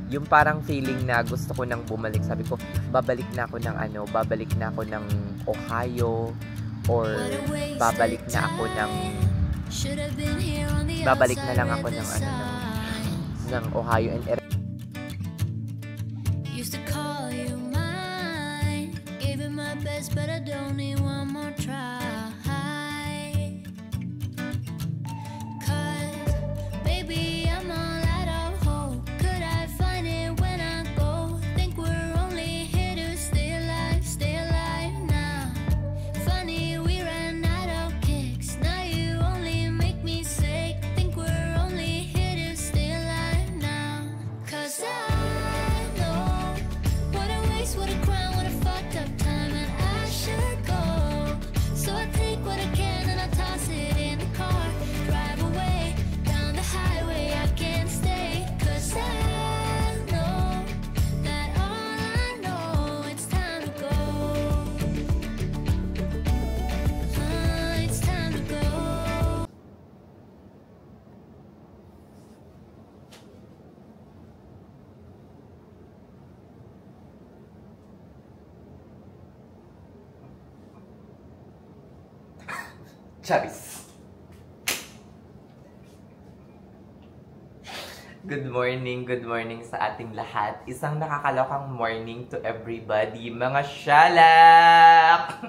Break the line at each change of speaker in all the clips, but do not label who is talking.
yung parang feeling na gusto ko nang bumalik. Sabi ko, babalik na ako ng babalik na ako ng Ohio, or babalik na ako ng babalik na lang ako ng ng Ohio and
used to call you mine, gave it my best, but I don't need one more try.
Charis. Good morning sa ating lahat. Isang nakakalokang morning to everybody, mga syalak!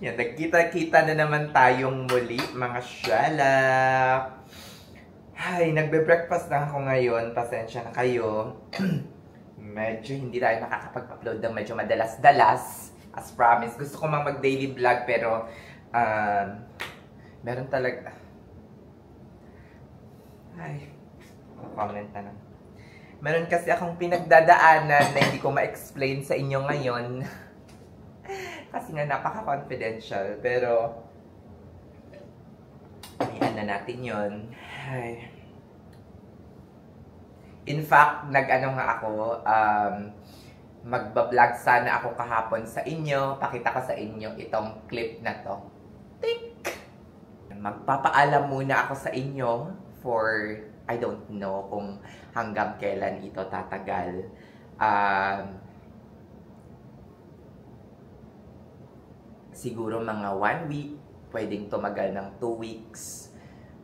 Yan, nagkita-kita na naman tayong muli, mga syalak. Ay, nagbe-breakfast na ako ngayon. Pasensya na kayo. Medyo hindi tayo nakakapag-upload ng medyo madalas-dalas. As promised, gusto ko mang mag-daily vlog pero meron talaga. Ay, comment na lang. Meron kasi akong pinagdadaanan na hindi ko ma-explain sa inyo ngayon. Kasi nga napaka-confidential. Pero, iyan na natin yun. Ay. In fact, nag-ano nga ako, magbablog sana ako kahapon sa inyo. Pakita ko sa inyo itong clip na to. Tik! Magpapaalam muna ako sa inyo for, I don't know kung hanggang kailan ito tatagal. Siguro mga 1 week, pwedeng tumagal ng 2 weeks,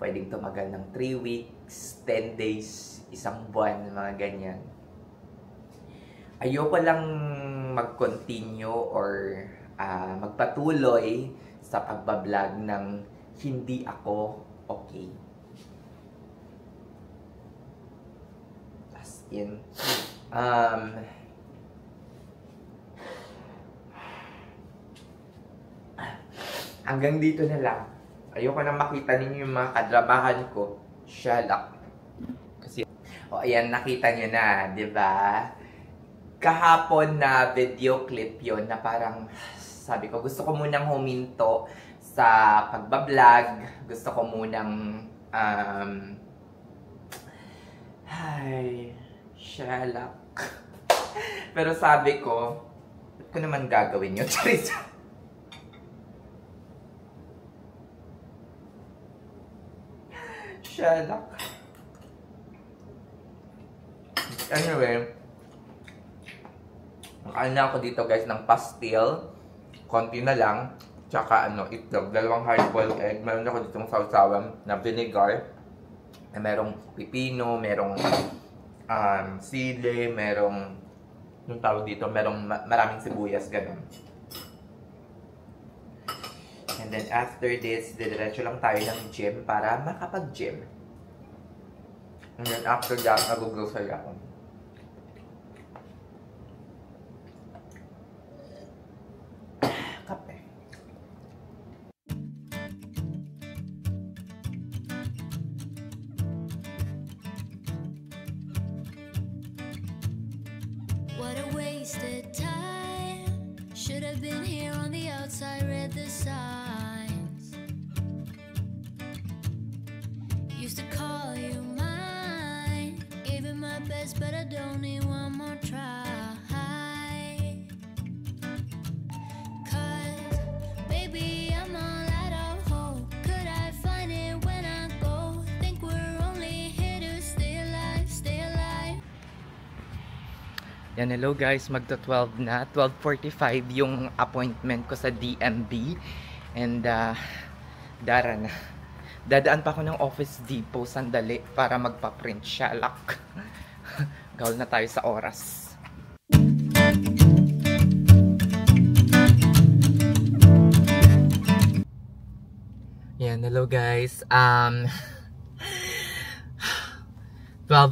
pwedeng tumagal ng 3 weeks, 10 days, isang buwan, mga ganyan. Ayoko lang mag-continue or magpatuloy sa pagbablog ng hindi ako okay. As in, hanggang dito na lang. Ayoko na makita ninyo yung mga kadrabahan ko. Shalak. Kasi, ayan, nakita nyo na, di ba? Kahapon na video clip yon na parang, sabi ko, gusto ko munang huminto sa pagbablog. Gusto ko munang, ay, shalak. Pero sabi ko, ba't ko naman gagawin yun? Charis. Shalak. Anyway, nakain na ako dito guys ng pastil. Konti na lang. Tsaka itlog. 2 hard-boiled egg. Meron ako ditong sausawan na vinegar. Na merong pipino, merong sili, merong yung tawag dito, merong maraming sibuyas, ganun. And then after this, diretso lang tayo ng gym para makapag-gym. And then after that, mag-grocery ako. Kape.
What a wasted time. Should have been here on the outside, read the signs. Used to call you mine, gave it my best, but I don't need one more try.
Yan, hello guys, magto 12 na. 12:45 yung appointment ko sa DMB. And dara na. Dadaan pa ako ng Office Depot sandali para magpa-print siya. Lak. Gawal na tayo sa oras. Yan, hello guys. 12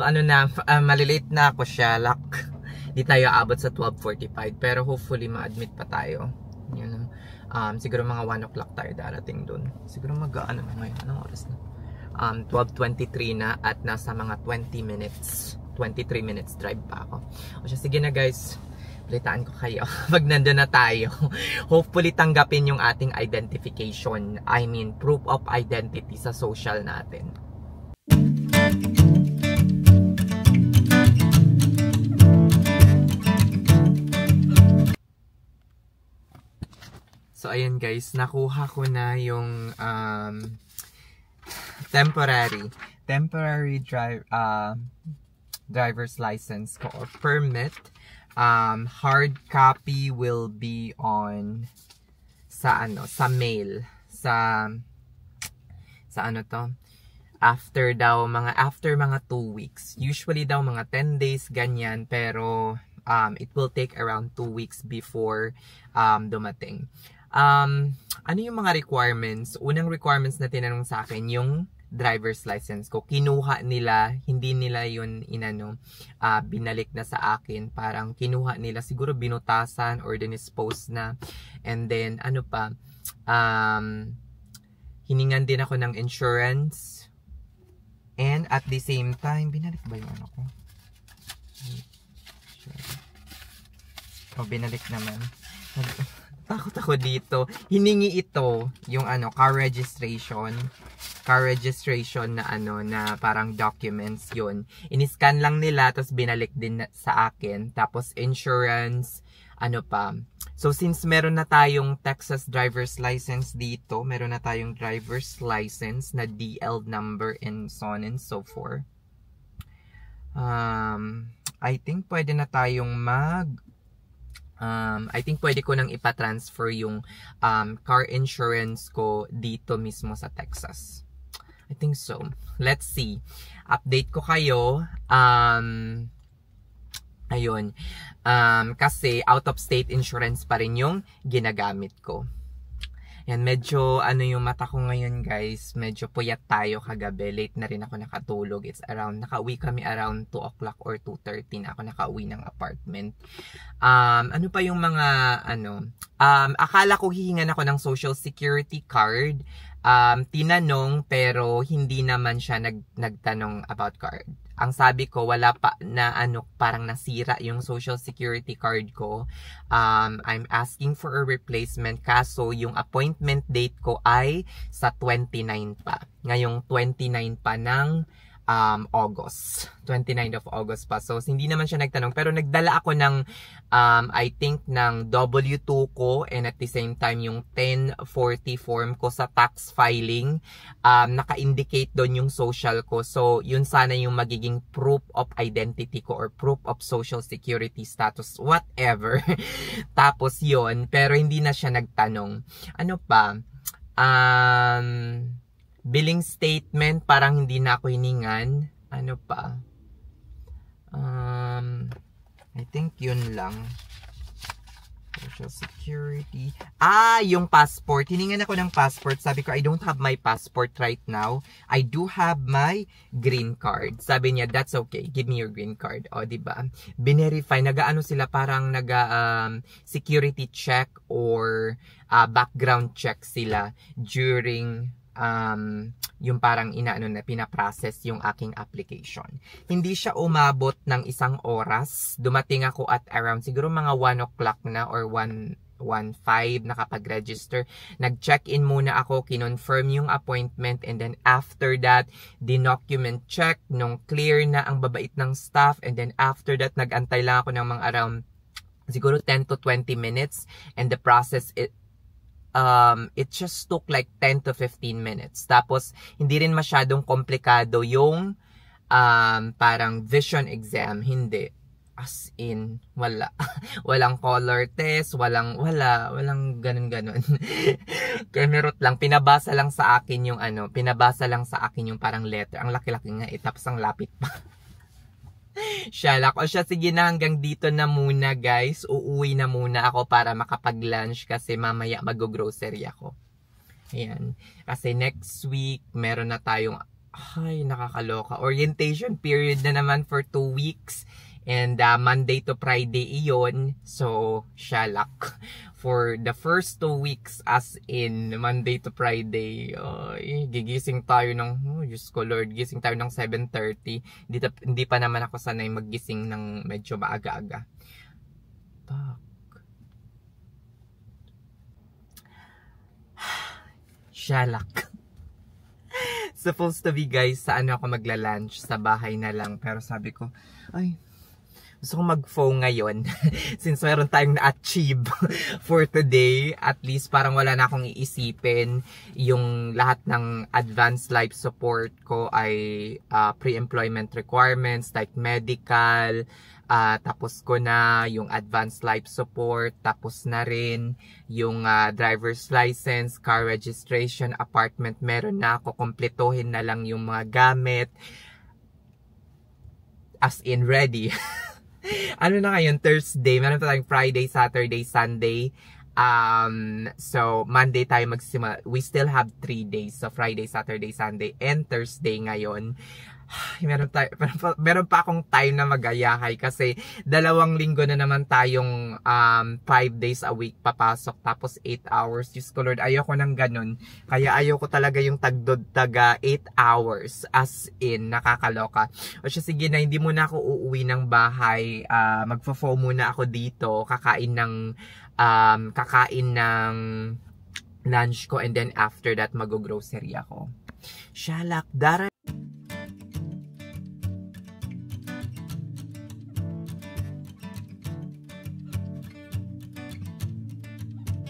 ano na, malilate na ako siya. Lak. Di tayo aabot sa 12:45 pero hopefully ma-admit pa tayo. Yun, siguro mga 1 o'clock tayo darating dun. Siguro mag-ano na ngayon. Anong oras na? 12:23 na at nasa mga 23 minutes drive pa ako. O siya, sige na guys. Balitaan ko kayo. Pag nandun na tayo. Hopefully tanggapin yung ating identification. I mean, proof of identity sa social natin. So ayan guys, nakuha ko na yung temporary driver's license ko or permit. Hard copy will be on sa mail sa ano to, after mga 2 weeks. Usually daw mga 10 days ganyan, pero it will take around 2 weeks before dumating. Ano yung mga requirements? Unang requirements na tinanong sa akin, yung driver's license ko. Kinuha nila, hindi nila yun binalik na sa akin. Parang kinuha nila, siguro binutasan or dinispose na. And then, hiningan din ako ng insurance. And at the same time, binalik ba yung ano ko? Oh, binalik naman. Takot ako dito. Hiningi ito yung car registration na na parang documents yun. Iniscan lang nila tapos binalik din sa akin. Tapos insurance, pa. So since meron na tayong Texas driver's license dito, meron na tayong driver's license na DL number and so on and so forth. I think pwede na tayong I think pwede ko nang ipa-transfer yung car insurance ko dito mismo sa Texas. I think so. Let's see. Update ko kayo. Ayun. Kasi out of state insurance pa rin yung ginagamit ko. Yan, medyo yung mata ko ngayon guys, medyo puyat tayo kagabi. Late na rin ako nakatulog. It's around, nakauwi kami around 2 o'clock or 2:30 na ako nakauwi ng apartment. Ano pa yung mga akala ko hihingan ako ng social security card. Tinanong pero hindi naman siya nagtanong about card. Ang sabi ko, wala pa na parang nasira yung social security card ko. I'm asking for a replacement kaso yung appointment date ko ay sa 29 pa. Ngayong 29 pa ng August. 29th of August pa. So, hindi naman siya nagtanong. Pero nagdala ako ng, I think, ng W2 ko and at the same time yung 1040 form ko sa tax filing. Naka-indicate doon yung social ko. So, yun sana yung magiging proof of identity ko or proof of social security status. Whatever. Tapos yun. Pero hindi na siya nagtanong. Ano pa? Billing statement, parang hindi na ako hiningan. Ano pa? I think yun lang. Social security. Yung passport. Hiningan ako ng passport. Sabi ko, I don't have my passport right now. I do have my green card. Sabi niya, that's okay. Give me your green card. O, diba? Binerify. Nagaano sila, parang security check or background check sila during yung parang pinaprocess yung aking application. Hindi siya umabot ng 1 oras. Dumating ako at around siguro mga 1 o'clock na or 1:15 nakapag-register. Nag-check-in muna ako, kinonfirm yung appointment and then after that, the-document check nung clear na ang babait ng staff and then after that, nag-antay lang ako ng mga around siguro 10 to 20 minutes and the process it just took like 10 to 15 minutes. Tapos, hindi rin masyadong komplikado yung parang vision exam. Hindi. As in, wala. Walang color test, walang ganun-ganun. Kemerot lang, pinabasa lang sa akin yung parang letter. Ang laki-laki nga, tapos ang lapit pa. Shalak. O siya, sige na, hanggang dito na muna guys. Uuwi na muna ako para makapag-lunch kasi mamaya mag-grocery ako. Ayan. Kasi next week, meron na tayong, nakakaloka. Orientation period na naman for 2 weeks. And Monday to Friday iyon. So, shalak. For the first 2 weeks, as in Monday to Friday, gigising tayo ng, Diyos ko Lord, gising tayo ng 7:30. Hindi pa naman ako sanay maggising ng medyo maaga-aga. Shalak. Supposed to be guys, sa ako magla-lunch? Sa bahay na lang. Pero sabi ko, gusto ko mag-phone ngayon. Since meron tayong na-achieve for today. At least parang wala na akong iisipin. Yung lahat ng advanced life support ko ay pre-employment requirements like medical. Tapos ko na yung advanced life support. Tapos na rin yung driver's license, car registration, apartment. Meron na ako. Kompletohin na lang yung mga gamit. As in ready. Ano na ngayon? Thursday. Meron pa tayong Friday, Saturday, Sunday. So, Monday tayo magsisimula. We still have 3 days. So, Friday, Saturday, Sunday, and Thursday ngayon. Meron pa akong time na magayahay kasi 2 linggo na naman tayong 5 days a week papasok tapos 8 hours. Diyos ko Lord, ayoko ng ganun. Kaya ayoko talaga yung tagdod-taga 8 hours as in nakakaloka. O siya, sige na, hindi muna ako uuwi ng bahay. Magfo-phone muna ako dito. Kakain ng lunch ko and then after that mag-grocery ako. Shalak, dara.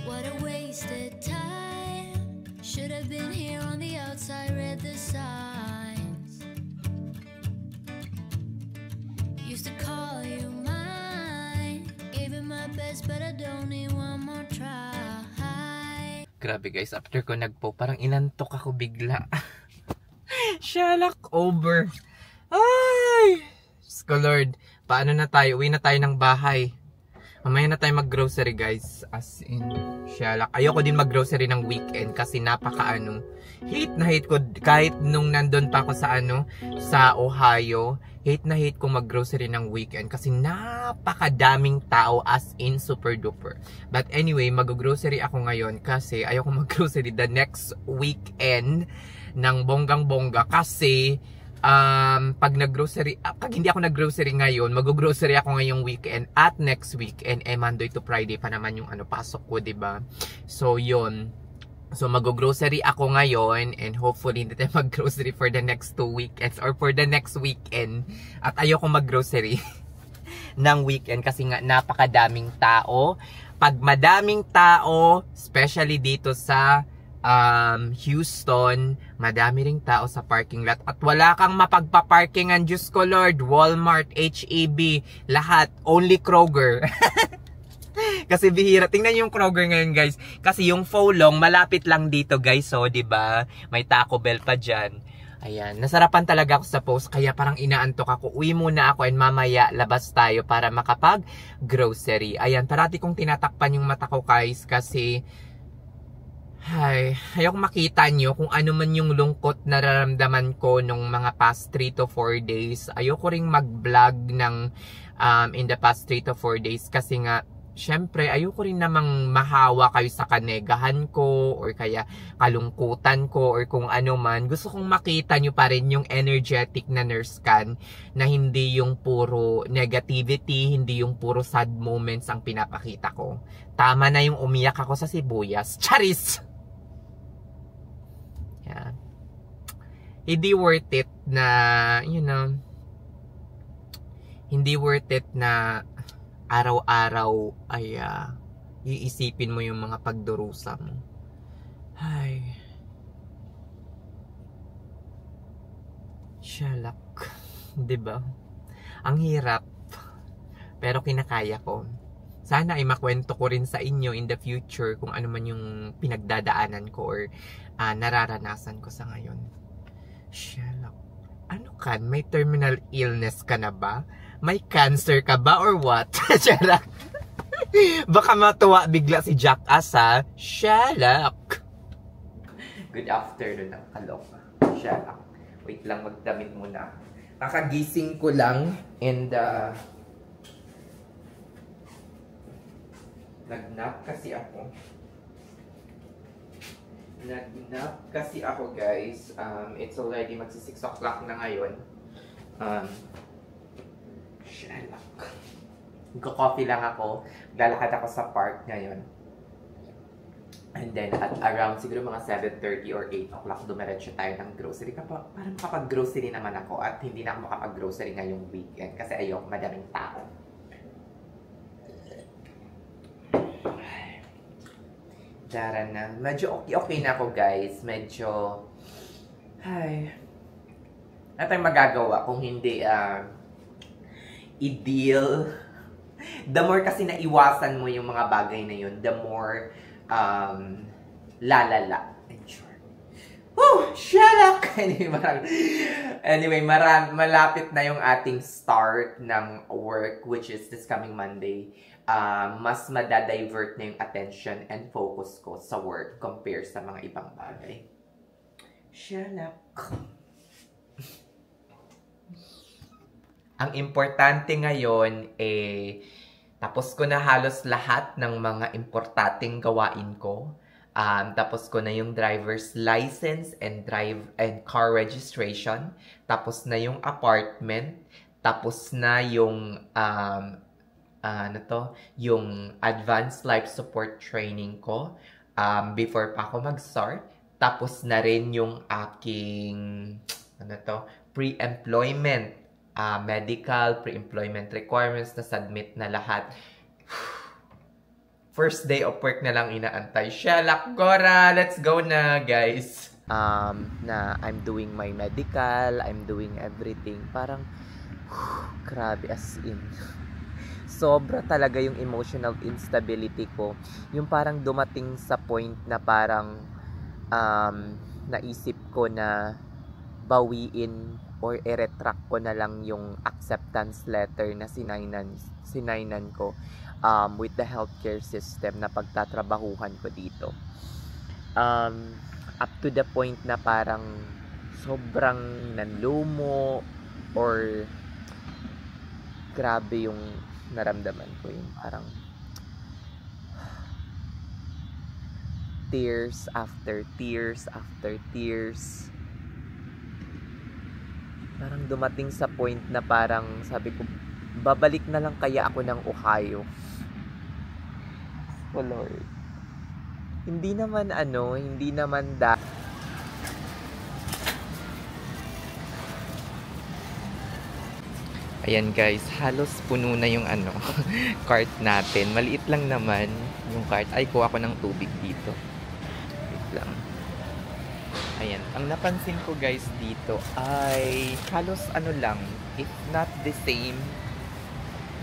What a wasted time. Should have been here on the outside, read the signs. Used to call you mine. Gave it my best, but I don't need one more try.
Grabe guys, after ko nagpo, parang inantok ako bigla. Shalak over. Ay! Diyos ko Lord, paano na tayo? Uwi na tayo ng bahay. Mamaya na tayo mag-grocery guys. As in, shalak. Ayoko din mag-grocery ng weekend kasi hate na hate ko. Kahit nung nandun pa ako sa Ohio, hate na hate ko mag-grocery ng weekend kasi napakadaming tao, as in super duper. But anyway, mag-grocery ako ngayon kasi ayoko mag-grocery the next weekend ng bonggang-bongga kasi pag hindi ako nag-grocery ngayon, mag-grocery ako ngayong weekend at next weekend, Monday to Friday pa naman yung pasok ko, 'di ba? So, yun. So, mag-grocery ako ngayon and hopefully hindi tayo mag-grocery for the next 2 weekends or for the next weekend. At ayoko mag-grocery ng weekend kasi nga napakadaming tao. Pag madaming tao, especially dito sa Houston, madami ring tao sa parking lot at wala kang mapagpaparkingan. Diyos ko Lord, Walmart, H-E-B, lahat, only Kroger. Kasi bihira. Tingnan yung Kroger ngayon guys, kasi yung Folong malapit lang dito guys, so 'di ba? May Taco Bell pa diyan. Ayan, nasarapan talaga ako sa post kaya parang inaantok ako. Uwi muna ako and mamaya labas tayo para makapag grocery. Ayan, parati kong tinatakpan yung mata ko guys kasi ayoko makita nyo kung ano man yung lungkot na nararamdaman ko nung mga past 3 to 4 days. Ayoko ring mag-vlog ng in the past 3 to 4 days kasi nga, syempre, ayoko rin namang mahawa kayo sa kanegahan ko or kaya kalungkutan ko or kung ano man. Gusto kong makita nyo pa rin yung energetic na nurse scan na hindi yung puro negativity, hindi yung puro sad moments ang pinapakita ko. Tama na yung umiyak ako sa sibuyas. Charis! Yeah. Hindi worth it na, hindi worth it na araw-araw ay iisipin mo yung mga pagdurusa mo. Ay. Shalak. 'Di ba? Ang hirap. Pero kinakaya ko. Sana ay makwento ko rin sa inyo in the future kung ano man yung pinagdadaanan ko or nararanasan ko sa ngayon. Sherlock, ano kan? May terminal illness ka na ba? May cancer ka ba or what? Sherlock. Baka matuwa bigla si Jack Asa. Sherlock. Good afternoon, ang kaloka. Sherlock. Wait lang, magdamit muna. Nakagising ko lang and nag-nap kasi ako. Guys. It's already magsi 6 o'clock na ngayon. Sherlock. Nagko-coffee lang ako. Lalakad ako sa park ngayon. And then at around siguro mga 7:30 or 8 o'clock dumiretso tayo ng grocery. Para makapag-grocery naman ako at hindi na ako makapag-grocery ngayong weekend kasi ayoko madaming tao. Dara na. Medyo okay na ako, guys. Medyo ano tayong magagawa kung hindi i-deal. The more kasi naiwasan mo yung mga bagay na yun, the more lalala. Woo! Shut up! Anyway, malapit na yung ating start ng work, which is this coming Monday. Mas madadivert na yung attention and focus ko sa work compare sa mga ibang bagay. Shut up! Ang importante ngayon tapos ko na halos lahat ng mga importanteng gawain ko. Tapos ko na yung driver's license and car registration. Tapos na yung apartment. Tapos na yung yung advanced life support training ko before pa ako mag-start. Tapos na rin yung aking pre-employment medical, pre-employment requirements na submit na lahat. First day of work na lang inaantay. Sherlock, Gora, let's go na, guys. Na I'm doing my medical, I'm doing everything. Parang, grabe as in. Sobra talaga yung emotional instability ko. Yung parang dumating sa point na parang naisip ko na bawiin or i-retract ko na lang yung acceptance letter na sinainan ko with the healthcare system na pagtatrabahuhan ko dito. Up to the point na parang sobrang nanlumo or grabe yung naramdaman ko, yung parang tears after tears after tears. Parang dumating sa point na parang sabi ko, babalik na lang kaya ako ng Ohio. Oh Lord. Hindi naman Ayan guys, halos puno na yung cart natin. Maliit lang naman yung cart. Ay, kuha ko ng tubig dito. Wait lang. Ayan, ang napansin ko guys dito ay halos lang, if not the same,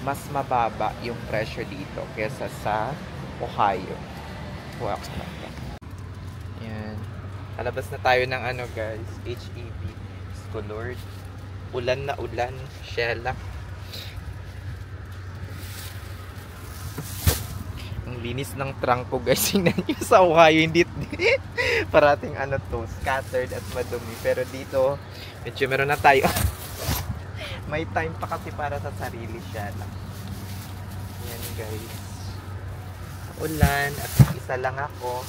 mas mababa yung presyo dito kesa sa Ohio. Wow. Ayan. Alabas na tayo ng guys, HEB. Sko Lord. Ulan na ulan. Sherlock. Ang linis ng trunk ko guys. Tingnan nyo sa Ohio. Hindi parating scattered at madumi. Pero dito, medyo meron na tayo. May time pa kasi para sa sarili siya lang. Yan guys. Ulan at isa lang ako.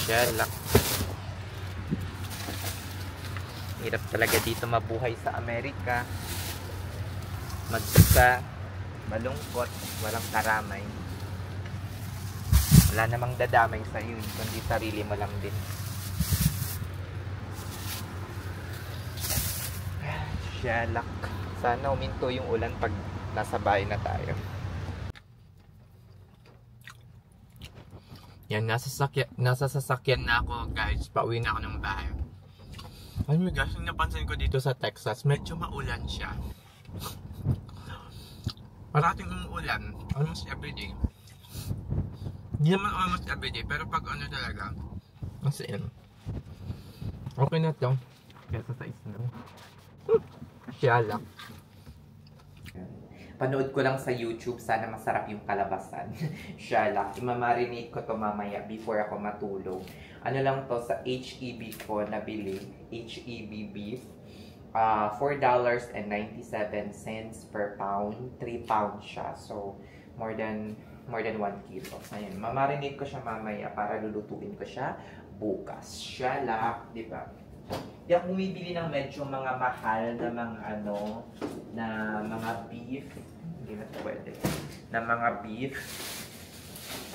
Sherlock. Hirap talaga dito mabuhay sa Amerika. Mag-isa, malungkot, walang karamay. Wala namang dadamay sa iyo, kundi sarili mo lang din. Sherlock. Sana uminto yung ulan pag nasa bahay na tayo. Yan, nasa sasakyan na ako guys. Pauwi na ako ng bahay. Alam mo guys, yung napansin ko dito sa Texas, medyo maulan siya. parating umuulan. Almost everyday. Hindi naman almost everyday, pero pag ano talaga, as in, okay na to. Kesa sa snow. Siyala. Panood ko lang sa YouTube, sana masarap yung kalabasan. Siyala. Imamarinate ko to mamaya before ako matulog. Ano lang to sa HEB ko nabili. HEB beef. $4.97 per pound. 3 pounds siya. So, more than 1 kilo. Ayan, mamarinate ko siya mamaya para lulutuin ko siya bukas. Siyala, di ba? Di ako bumibili ng medyo mga mahal na mga na mga beef. Hindi na ito pwede. Na mga beef.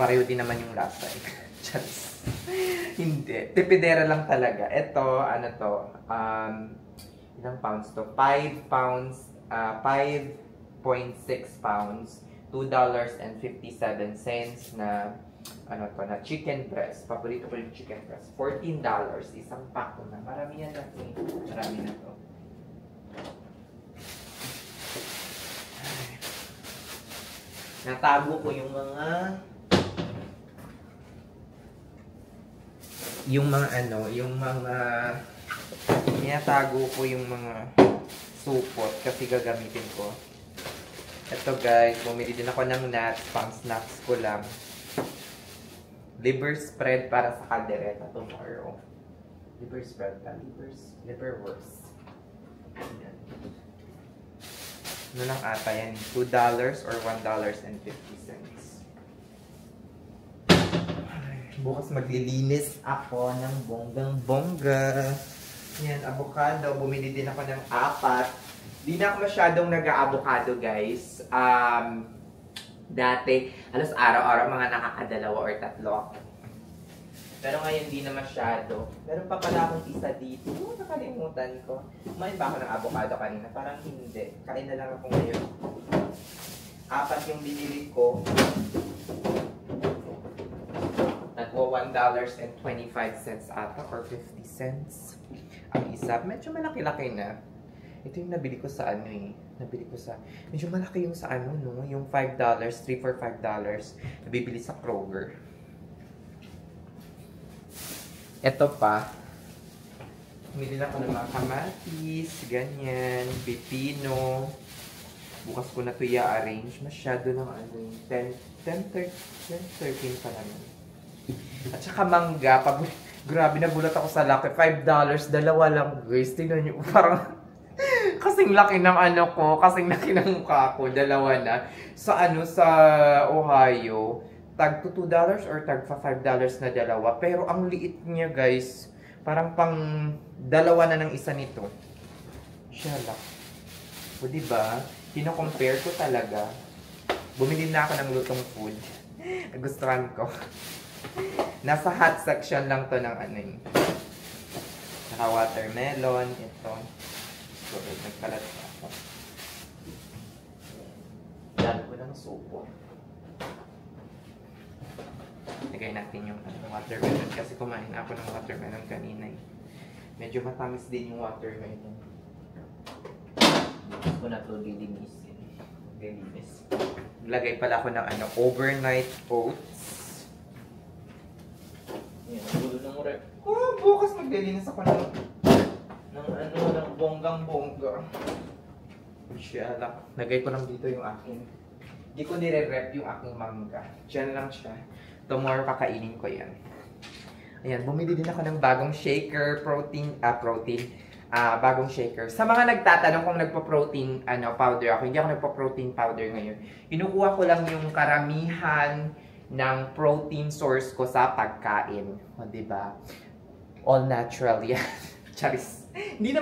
Pareho din naman yung lasa. Just, hindi. Tipidera lang talaga. Ito, ano to, ilang pounds to? 5 pounds, 5.6 pounds, $2.57 na na chicken breast. Paborito ko yung chicken breast. $14. Isang pack na. Marami yan lang. Marami na to. Natago ko yung mga tinatago ko yung mga supot kasi gagamitin ko. Ito guys, bumili din ako ng nuts, pang snacks ko lang. Liver spread para sa kaldereta tomorrow. Liver spread ka? Liverwurst. Ayan. Ano lang ata yan? $2 or $1.50. Bukas maglilinis ako ng bonggang-bongga. Yan, avocado. Bumili din ako ng 4. Di na ako masyadong nag-avocado guys. Dati, alas araw-araw mga nakakadalawa or 3 ako. Pero ngayon di na masyado. Meron pa pala akong isa dito. Nakalimutan ko. Kumain ba ako ng avocado kanina? Parang hindi. Kain na lang ako ngayon. 4 yung binili ko. Nagwa $1.25 ata or 50 cents. Ang isa, medyo malaki-laki na. Ito yung nabili ko sa medyo malaki yung sa no? Yung $5, 3 for $5. Nabibili sa Kroger. Ito pa. Bumili ako ng mga kamatis, ganyan, pipino. Bukas ko na ito i-arrange. Masyado ng 10-13 pa naman. At saka mangga. Grabe, nabulat ako sa laki. $5, dalawa lang guys. Tingnan nyo, parang kasing laki ng kasing laki ng mukha ko, dalawa na. Sa sa Ohio, tag $2 or tag $5 na dalawa. Pero ang liit niya guys, parang pang dalawa na ng isa nito. Shala. O diba? Kino-compare ko talaga. Bumili na ako ng lutong food. Nagustuhan ko. Nasa hot section lang to ng Naka watermelon, ito. So, nagkalat na ako. Dami ko ng supo. Lagay natin yung watermelon kasi kumain ako ng watermelon kanina eh. Medyo matamis din yung watermelon. Gusto ko na ito lilinisin. Lilinis. Lagay pala ako ng overnight oats. Yan, ang gulo ng rep. Bukas maglilinis ako ng bonggang-bongga. Siyala. Lagay ko lang dito yung aking. Hindi ko nire-rep yung aking mangga. Diyan lang siya. Tomorrow kakainin ko yan. Ayan, bumili din ako ng bagong shaker, bagong shaker. Sa mga nagtatanong kung nagpo-protein powder ako, hindi ako nagpo-protein powder ngayon. Inukuha ko lang yung karamihan ng protein source ko sa pagkain. O, diba? All natural yan. Charis. Hindi naman